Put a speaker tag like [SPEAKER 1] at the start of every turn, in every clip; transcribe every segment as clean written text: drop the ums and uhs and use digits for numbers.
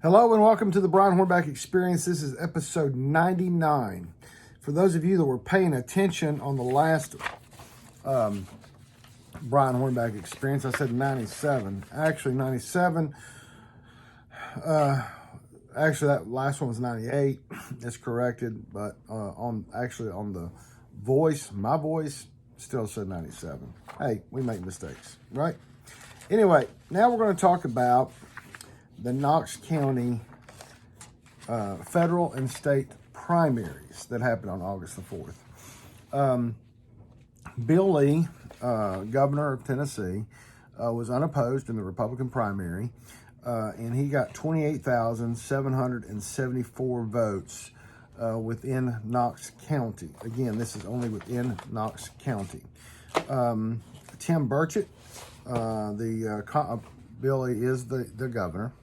[SPEAKER 1] Hello and welcome to the Brian Hornback Experience. This is episode 99. For those of you that were paying attention on the last Brian Hornback Experience, I said 97. Actually, 97. Actually, that last one was 98. It's corrected, but on the voice, my voice, still said 97. Hey, we make mistakes, right? Anyway, now we're going to talk about the Knox County federal and state primaries that happened on August the 4th. Bill Lee, governor of Tennessee, was unopposed in the Republican primary, and he got 28,774 votes within Knox County. Again, this is only within Knox County. Tim Burchett, Billy is the governor.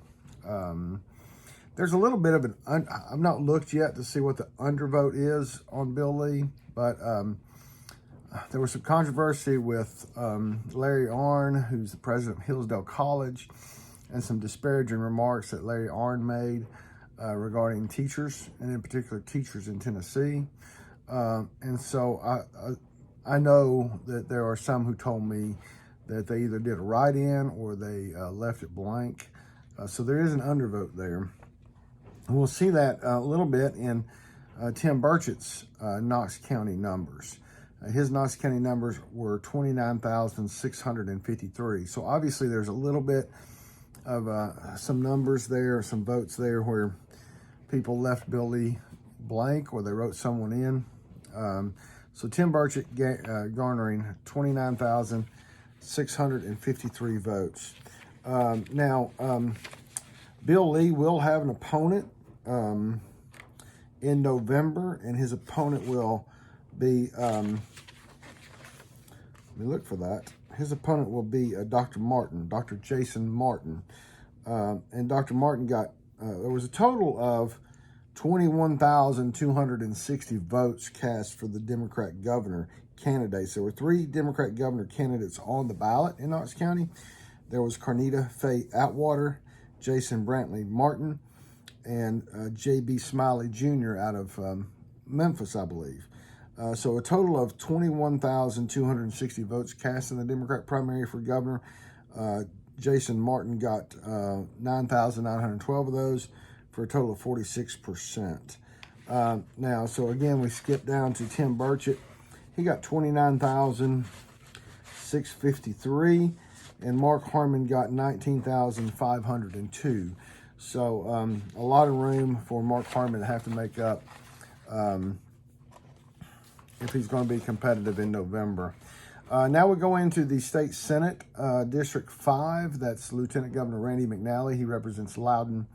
[SPEAKER 1] There's a little bit of an, I've not looked yet to see what the undervote is on Bill Lee, but there was some controversy with Larry Arnn, who's the president of Hillsdale College, and some disparaging remarks that Larry Arnn made regarding teachers, and in particular teachers in Tennessee. And so I know that there are some who told me that they either did a write-in or they left it blank. So there is an undervote there. And we'll see that a little bit in Tim Burchett's Knox County numbers. His Knox County numbers were 29,653. So obviously there's a little bit of some numbers there, some votes there where people left Bill Lee blank or they wrote someone in. So Tim Burchett garnering 29,653 votes. Now, Bill Lee will have an opponent in November, and his opponent will be, let me look for that. His opponent will be Dr. Jason Martin. And Dr. Martin got, there was a total of 21,260 votes cast for the Democrat governor candidates. There were 3 Democrat governor candidates on the ballot in Knox County. There was Carnita Faye Atwater, Jason Brantley Martin, and J.B. Smiley Jr. out of Memphis, I believe. So a total of 21,260 votes cast in the Democrat primary for governor. Jason Martin got 9,912 of those for a total of 46%. Now, so again, we skip down to Tim Burchett. He got 29,653. And Mark Harmon got 19,502. So a lot of room for Mark Harmon to have to make up if he's going to be competitive in November. Now we go into the State Senate, District 5. That's Lieutenant Governor Randy McNally. He represents Loudoun,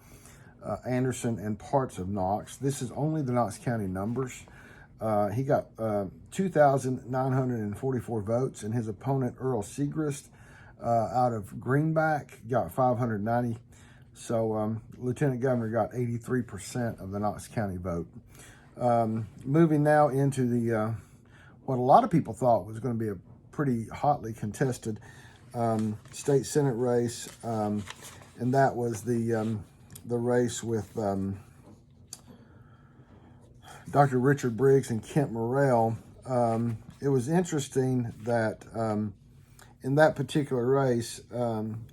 [SPEAKER 1] Anderson, and parts of Knox. This is only the Knox County numbers. He got 2,944 votes, and his opponent, Earl Segrist, out of Greenback, got 590. So Lieutenant Governor got 83% of the Knox County vote. Moving now into the what a lot of people thought was going to be a pretty hotly contested state Senate race, and that was the race with Dr. Richard Briggs and Kent Morrell. It was interesting that in that particular race,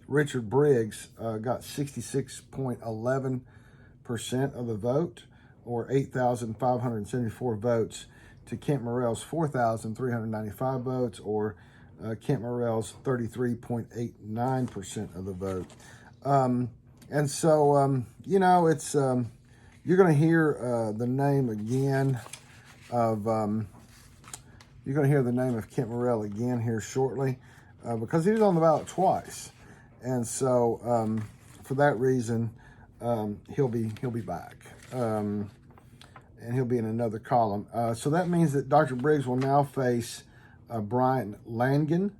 [SPEAKER 1] Richard Briggs got 66.11% of the vote, or 8,574 votes, to Kent Morrell's 4,395 votes, or Kent Morrell's 33.89% of the vote. And so, you know, it's you're going to hear the name again of you're going to hear the name of Kent Morrell again here shortly. Because he was on the ballot twice, and so for that reason, he'll be back, and he'll be in another column. So that means that Dr. Briggs will now face Brian Langan,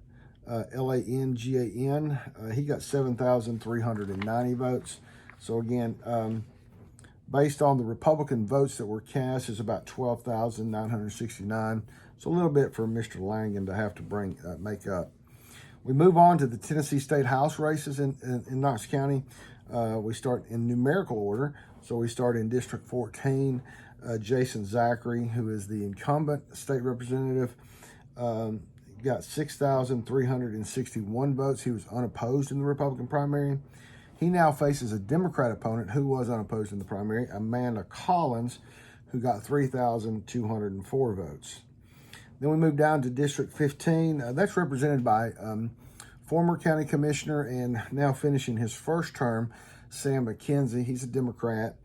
[SPEAKER 1] Langan. He got 7,390 votes. So again, based on the Republican votes that were cast, is about 12,969. So a little bit for Mr. Langan to have to make up. We move on to the Tennessee State House races in Knox County. We start in numerical order. So we start in District 14. Jason Zachary, who is the incumbent state representative, got 6,361 votes. He was unopposed in the Republican primary. He now faces a Democrat opponent who was unopposed in the primary, Amanda Collins, who got 3,204 votes. Then we move down to District 15. That's represented by former county commissioner and now finishing his first term, Sam McKenzie. He's a Democrat.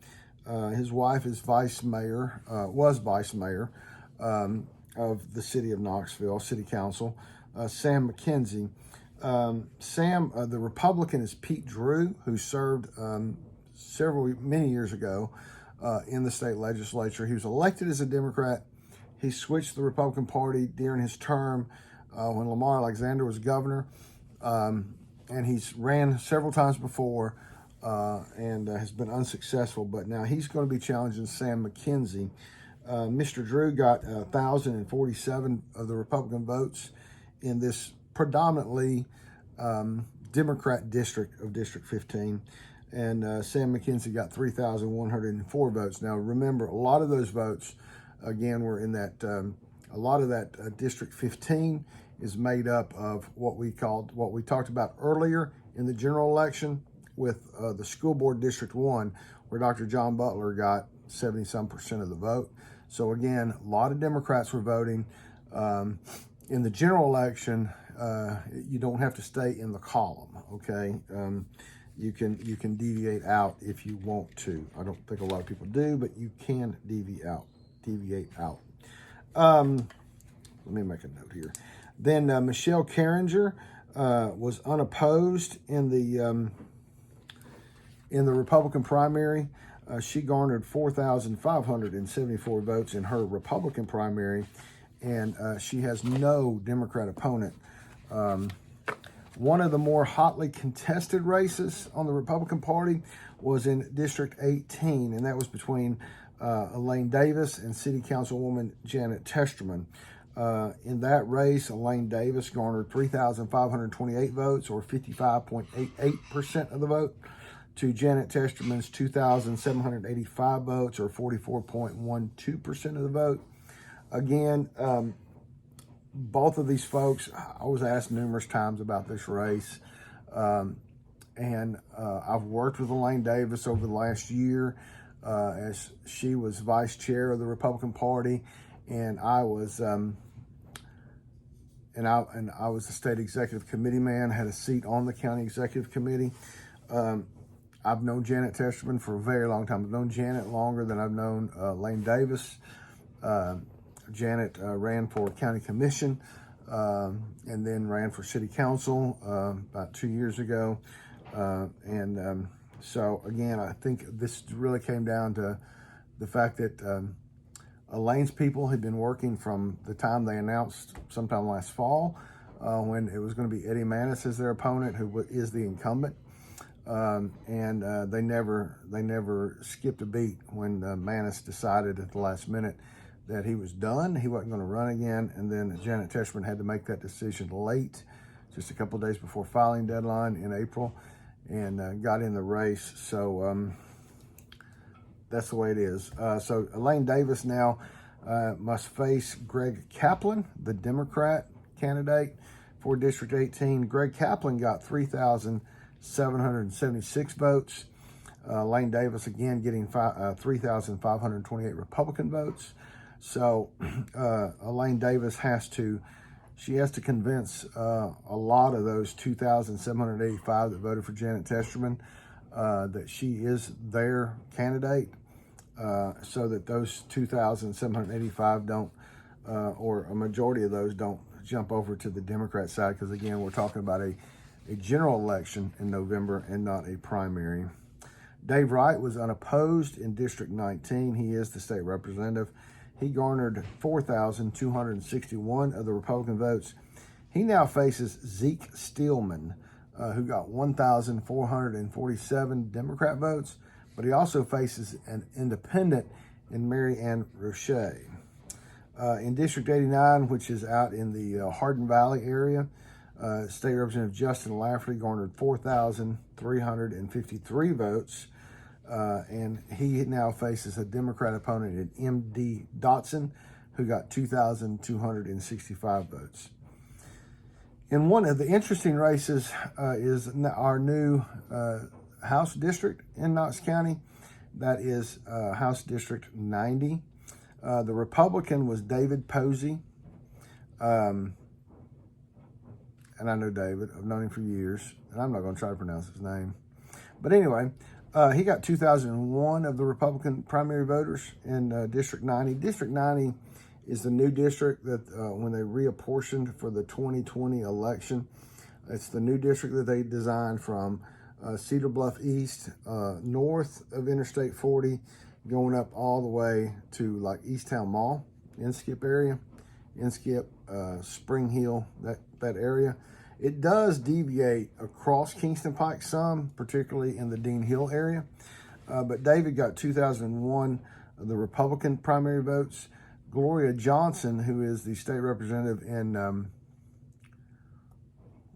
[SPEAKER 1] His wife is was vice mayor of the city of Knoxville, city council, Sam McKenzie. The Republican is Pete Drew, who served many years ago in the state legislature. He was elected as a Democrat. He switched to the Republican Party during his term when Lamar Alexander was governor. And he's ran several times before and has been unsuccessful. But now he's going to be challenging Sam McKenzie. Mr. Drew got 1,047 of the Republican votes in this predominantly Democrat district of District 15. And Sam McKenzie got 3,104 votes. Now, remember, a lot of those votes, again, were in that, a lot of that District 15 is made up of what we talked about earlier in the general election with the school board District 1, where Dr. John Butler got 70-some% of the vote. So again, a lot of Democrats were voting. In the general election, you don't have to stay in the column, okay? You can deviate out if you want to. I don't think a lot of people do, but you can deviate out. Let me make a note here. Then Michelle Carringer was unopposed in the Republican primary. She garnered 4,574 votes in her Republican primary, and she has no Democrat opponent. One of the more hotly contested races on the Republican Party was in District 18, and that was between Elaine Davis and City Councilwoman Janet Testerman. In that race, Elaine Davis garnered 3,528 votes, or 55.88% of the vote, to Janet Testerman's 2,785 votes, or 44.12% of the vote. Again, both of these folks, I was asked numerous times about this race, and I've worked with Elaine Davis over the last year as she was vice chair of the Republican Party, and I was the state executive committee man, had a seat on the county executive committee. I've known Janet Testerman for a very long time. I've known Janet longer than I've known Elaine Davis. Janet ran for county commission and then ran for city council about 2 years ago. So again, I think this really came down to the fact that Elaine's people had been working from the time they announced sometime last fall when it was going to be Eddie Manis as their opponent, who is the incumbent. They never skipped a beat when Manis decided at the last minute that he was done. He wasn't going to run again. And then Janet Testerman had to make that decision late, just a couple of days before filing deadline in April, and got in the race. So that's the way it is. So Elaine Davis now must face Greg Kaplan, the Democrat candidate for District 18. Greg Kaplan got 3,776 votes. Elaine Davis, again, getting 3,528 Republican votes. So Elaine Davis has to convince a lot of those 2,785 that voted for Janet Testerman that she is their candidate, so that those 2,785 don't, or a majority of those don't jump over to the Democrat side, because again, we're talking about a general election in November and not a primary. Dave Wright was unopposed in District 19. He is the state representative. He garnered 4,261 of the Republican votes. He now faces Zeke Steelman, who got 1,447 Democrat votes, but he also faces an independent in Mary Ann Roche. In District 89, which is out in the Hardin Valley area, State Representative Justin Lafferty garnered 4,353 votes, and he now faces a Democrat opponent in M.D. Dotson, who got 2,265 votes. In one of the interesting races is our new House district in Knox County. That is House District 90. The Republican was David Posey. And I know David. I've known him for years. And I'm not going to try to pronounce his name. But anyway, he got 2,001 of the Republican primary voters in District 90. District 90 is the new district that when they reapportioned for the 2020 election, it's the new district that they designed from Cedar Bluff East, north of Interstate 40, going up all the way to like Easttown Mall, Inskip area, Spring Hill, that area. It does deviate across Kingston Pike some, particularly in the Dean Hill area. But David got 2,001 of the Republican primary votes. Gloria Johnson, who is the state representative in,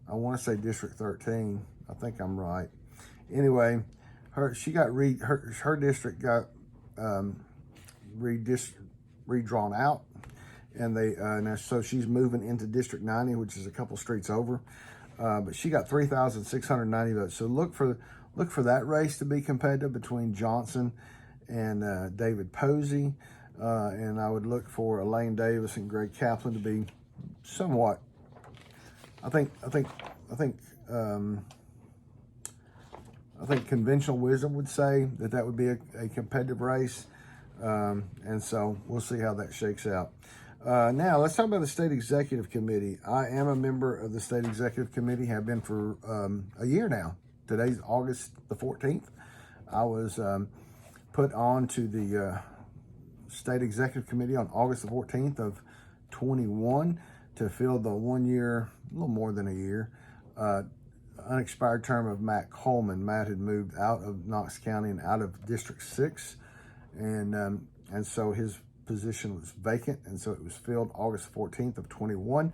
[SPEAKER 1] I want to say District 13. I think I'm right. Anyway, her district got redrawn out, and now so she's moving into District 90, which is a couple streets over. But she got 3,690 votes. So look for that race to be competitive between Johnson and David Posey. And I would look for Elaine Davis and Greg Kaplan to be somewhat. I think conventional wisdom would say that would be a competitive race, and so we'll see how that shakes out. Now let's talk about the State Executive Committee. I am a member of the State Executive Committee. Have been for a year now. Today's August the 14th. I was put on to the State Executive Committee on August the 14th of 21 to fill the 1 year, a little more than a year, unexpired term of Matt Coleman. Matt had moved out of Knox County and out of District 6, and so his position was vacant, and so it was filled August 14th of 21,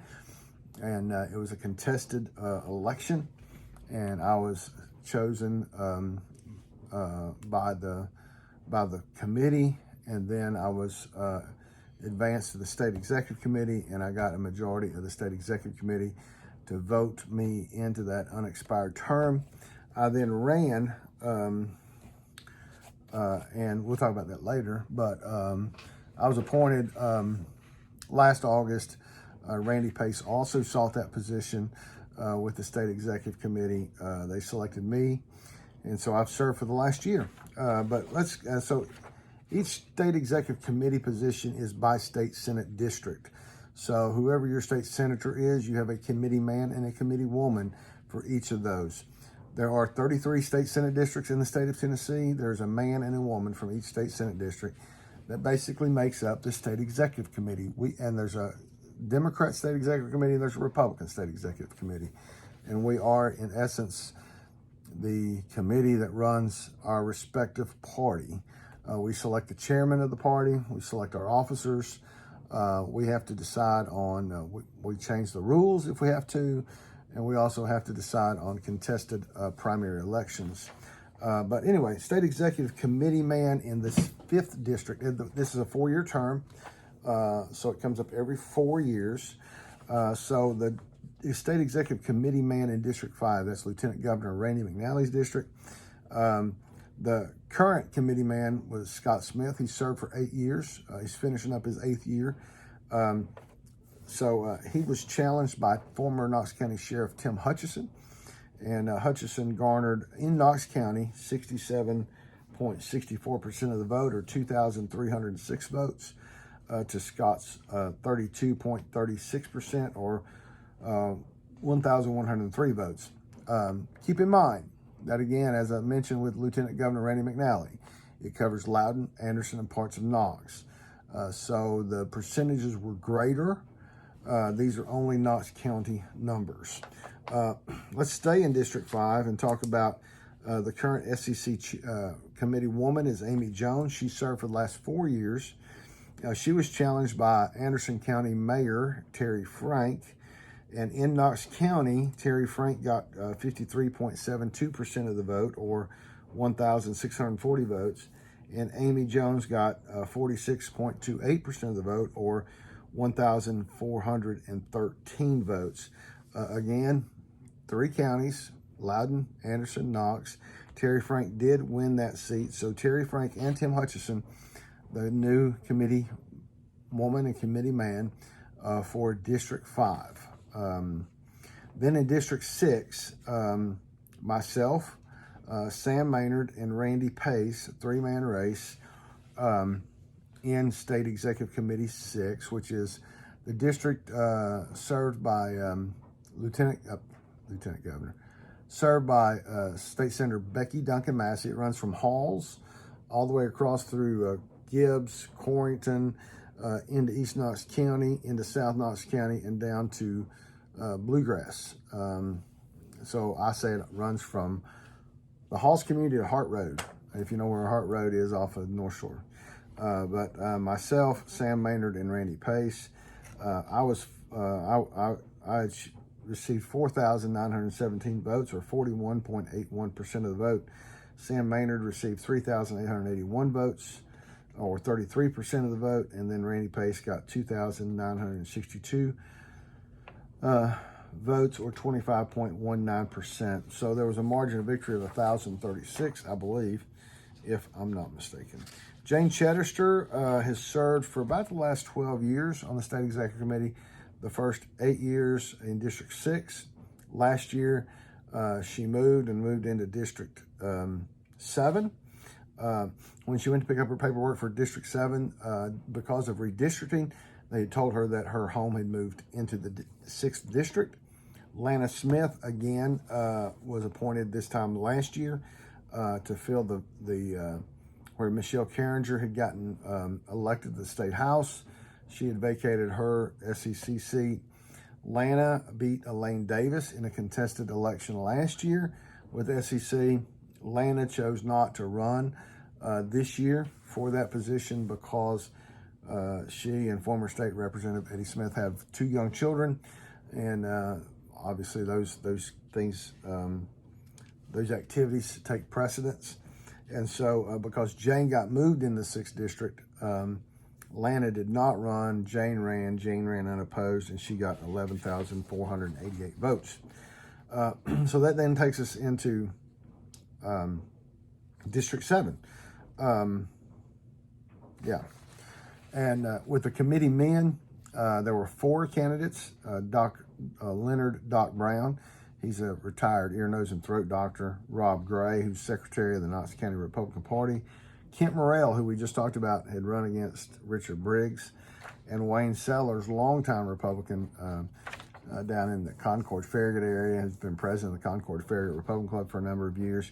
[SPEAKER 1] and it was a contested election, and I was chosen by the committee, and then I was advanced to the State Executive Committee, and I got a majority of the State Executive Committee to vote me into that unexpired term. I then ran, and we'll talk about that later, but I was appointed last August. Randy Pace also sought that position with the State Executive Committee. They selected me, and so I've served for the last year. But so each State Executive Committee position is by state Senate district. So whoever your state senator is, you have a committee man and a committee woman for each of those. There are 33 state Senate districts in the state of Tennessee. There's a man and a woman from each state Senate district. That basically makes up the State Executive Committee. And there's a Democrat State Executive Committee, and there's a Republican State Executive Committee. And we are, in essence, the committee that runs our respective party. We select the chairman of the party. We select our officers. We have to decide on, we change the rules if we have to, and we also have to decide on contested primary elections. But anyway, State Executive Committee man in this 5th district. This is a 4-year term, so it comes up every 4 years. So the State Executive Committee man in District 5, that's Lieutenant Governor Randy McNally's district. The current committee man was Scott Smith. He served for 8 years. He's finishing up his 8th year. So he was challenged by former Knox County Sheriff Tim Hutchison. And Hutchison garnered, in Knox County, 67.64% of the vote, or 2,306 votes, to Scott's 32.36%, or 1,103 votes. Keep in mind that, again, as I mentioned with Lieutenant Governor Randy McNally, it covers Loudoun, Anderson, and parts of Knox. So the percentages were greater. These are only Knox County numbers. Let's stay in District 5 and talk about the current SEC committee woman is Amy Jones. She served for the last 4 years. She was challenged by Anderson County Mayor Terry Frank, And in Knox County, Terry Frank got 53.72% of the vote, or 1,640 votes. And Amy Jones got 46.28% of the vote, or 1,413 votes. Again, 3 counties, Loudoun, Anderson, Knox. Terry Frank did win that seat. So Terry Frank and Tim Hutchison, the new committee woman and committee man for District 5. Then in District 6, myself, Sam Maynard, and Randy Pace, a 3-man race in State Executive Committee 6, which is the district served by Lieutenant Governor, served by State Senator Becky Duncan Massey. It runs from Halls all the way across through Gibbs, Corrington, into East Knox County, into South Knox County, and down to Bluegrass. So I say it runs from the Halls community to Hart Road, if you know where Hart Road is off of North Shore. But myself, Sam Maynard, and Randy Pace, I received 4,917 votes, or 41.81% of the vote. Sam Maynard received 3,881 votes, or 33% of the vote, and then Randy Pace got 2,962 votes, or 25.19%. So there was a margin of victory of 1,036, I believe, if I'm not mistaken. Jane Chedester has served for about the last 12 years on the State Executive Committee, the first 8 years in District 6. Last year, she moved into District 7. When she went to pick up her paperwork for District 7, because of redistricting, they told her that her home had moved into the 6th District. Lana Smith, again, was appointed this time last year to fill the where Michelle Carringer had gotten elected to the State House. She had vacated her SEC seat. Lana beat Elaine Davis in a contested election last year with SEC. Lana chose not to run this year for that position because she and former state representative Eddie Smith have 2 young children, and obviously those things, those activities take precedence. And so because Jane got moved in the 6th district, Lana did not run. Jane ran unopposed, and she got 11,488 votes. So that then takes us into District 7. And with the committee men, there were 4 candidates. Leonard Doc Brown, he's a retired ear, nose, and throat doctor. Rob Gray, who's secretary of the Knox County Republican Party. Kent Morrell, who we just talked about, had run against Richard Briggs. And Wayne Sellers, longtime Republican down in the Concord Farragut area, has been president of the Concord Farragut Republican Club for a number of years.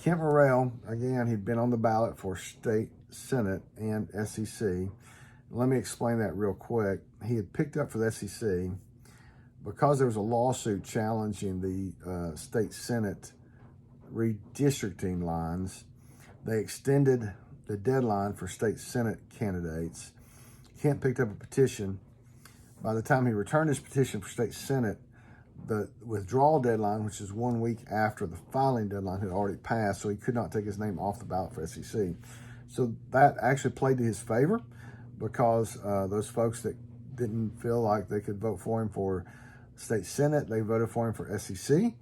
[SPEAKER 1] Kent Morrell, again, he'd been on the ballot for state Senate and SEC. Let me explain that real quick. He had picked up for the SEC because there was a lawsuit challenging the state Senate redistricting lines. They extended the deadline for state Senate candidates. Kent picked up a petition. By the time he returned his petition for state Senate, the withdrawal deadline, which is 1 week after the filing deadline, had already passed, so he could not take his name off the ballot for SEC. So that actually played to his favor because those folks that didn't feel like they could vote for him for state Senate, they voted for him for SEC.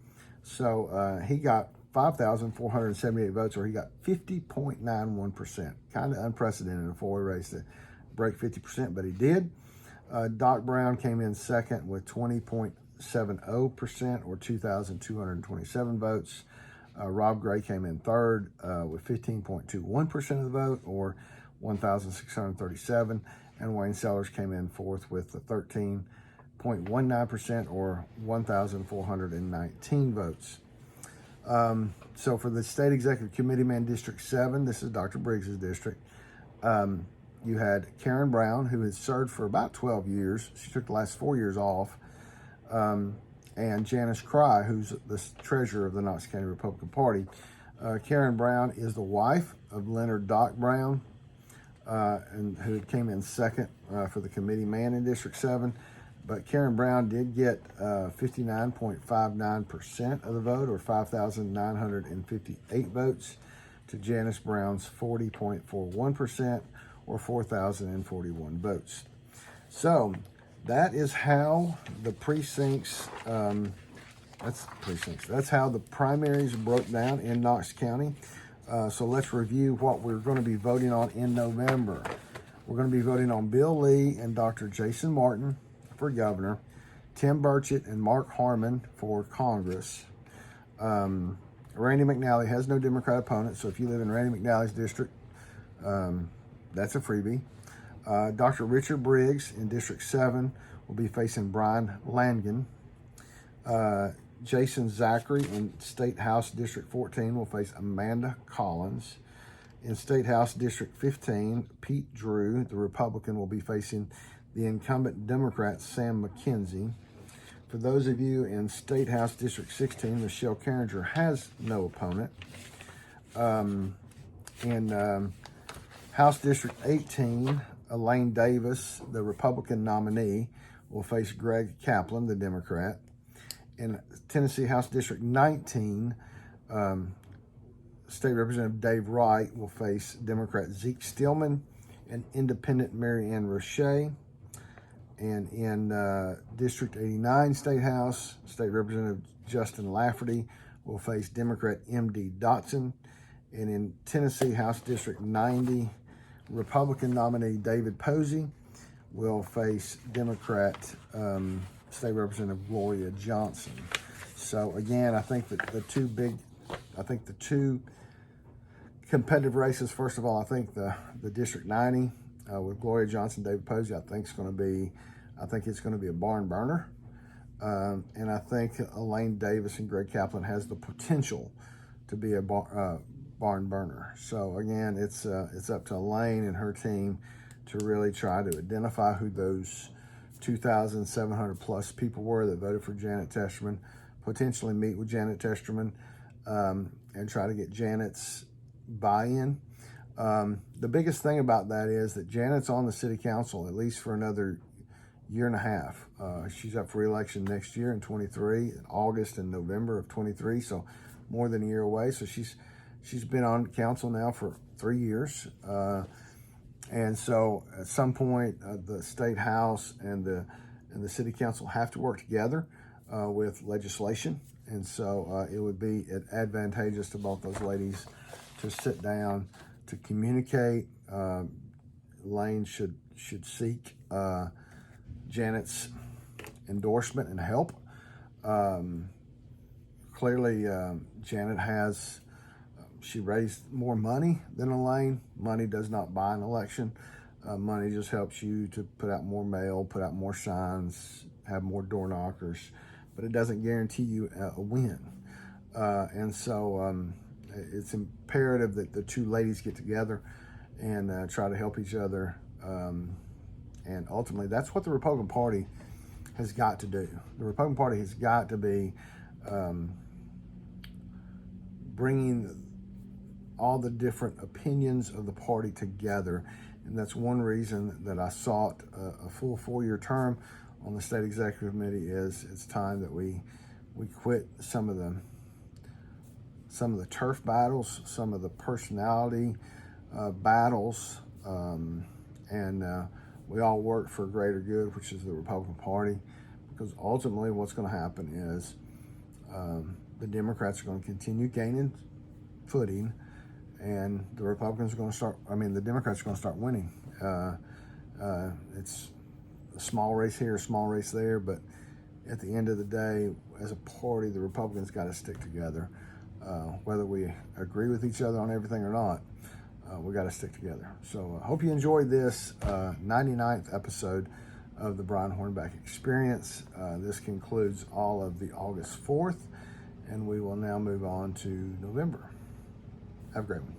[SPEAKER 1] So he got 5,478 votes, or he got 50.91%. Kind of unprecedented in a 4-way race to break 50%, but he did. Doc Brown came in second with 20.70%, or 2,227 votes. Rob Gray came in third with 15.21% of the vote, or 1,637. And Wayne Sellers came in fourth with 13.19%, or 1,419 votes. So for the State Executive Committee man, District 7, this is Dr. Briggs's district. You had Karen Brown, who had served for about 12 years. She took the last 4 years off. And Janice Cry, who's the treasurer of the Knox County Republican Party. Karen Brown is the wife of Leonard Doc Brown, and who came in second for the committee man in District 7. but Karen Brown did get 59.59% of the vote, or 5,958 votes, to Janice Brown's 40.41%, or 4,041 votes. So that is how the precincts, that's how the primaries broke down in Knox County. So let's review what we're going to be voting on in November. We're going to be voting on Bill Lee and Dr. Jason Martin for governor, Tim Burchett and Mark Harmon for Congress. Randy McNally has no Democrat opponent, so if you live in Randy McNally's district, that's a freebie. Dr. Richard Briggs in District 7 will be facing Brian Langen. Jason Zachary in State House District 14 will face Amanda Collins. In State House District 15, Pete Drew, the Republican, will be facing the incumbent Democrat, Sam McKenzie. For those of you in State House District 16, Michelle Carringer has no opponent. In House District 18, Elaine Davis, the Republican nominee, will face Greg Kaplan, the Democrat. In Tennessee House District 19, State Representative Dave Wright will face Democrat Zeke Stillman and Independent Mary Ann Roche. And in District 89 State House, State Representative Justin Lafferty will face Democrat M.D. Dotson. And in Tennessee House District 90, Republican nominee David Posey will face Democrat State Representative Gloria Johnson. So again, I think that the two competitive races, first of all, I think the District 90 with Gloria Johnson, David Posey, I think it's going to be a barn burner. And I think Elaine Davis and Greg Kaplan has the potential to be a barn burner. So again, it's up to Elaine and her team to really try to identify who those 2,700 plus people were that voted for Janet Testerman, potentially meet with Janet Testerman, and try to get Janet's buy-in. The biggest thing about that is that Janet's on the city council at least for another year and a half. She's up for re-election next year in 23, in August and November of 23, so more than a year away. So she's been on council now for 3 years. And so at some point, the state house and the city council have to work together with legislation. And so it would be advantageous to both those ladies to sit down to communicate. Lane should seek Janet's endorsement and help. Clearly, Janet has, she raised more money than Elaine. Money does not buy an election. Money just helps you to put out more mail, put out more signs, have more door knockers, but it doesn't guarantee you a win. And so it's imperative that the two ladies get together and try to help each other. And ultimately, that's what the Republican Party has got to do. The Republican Party has got to be bringing all the different opinions of the party together. And that's one reason that I sought a full 4-year term on the state executive committee. Is it's time that we quit some of the turf battles, some of the personality battles, and we all work for a greater good, which is the Republican Party, because ultimately what's going to happen is the Democrats are going to continue gaining footing, and the Republicans are going to the Democrats are going to start winning. It's a small race here, a small race there, but at the end of the day, as a party, the Republicans got to stick together. Whether we agree with each other on everything or not, we got to stick together. So I hope you enjoyed this 99th episode of the Brian Hornback Experience. This concludes all of the August 4th, and we will now move on to November. Have a great one.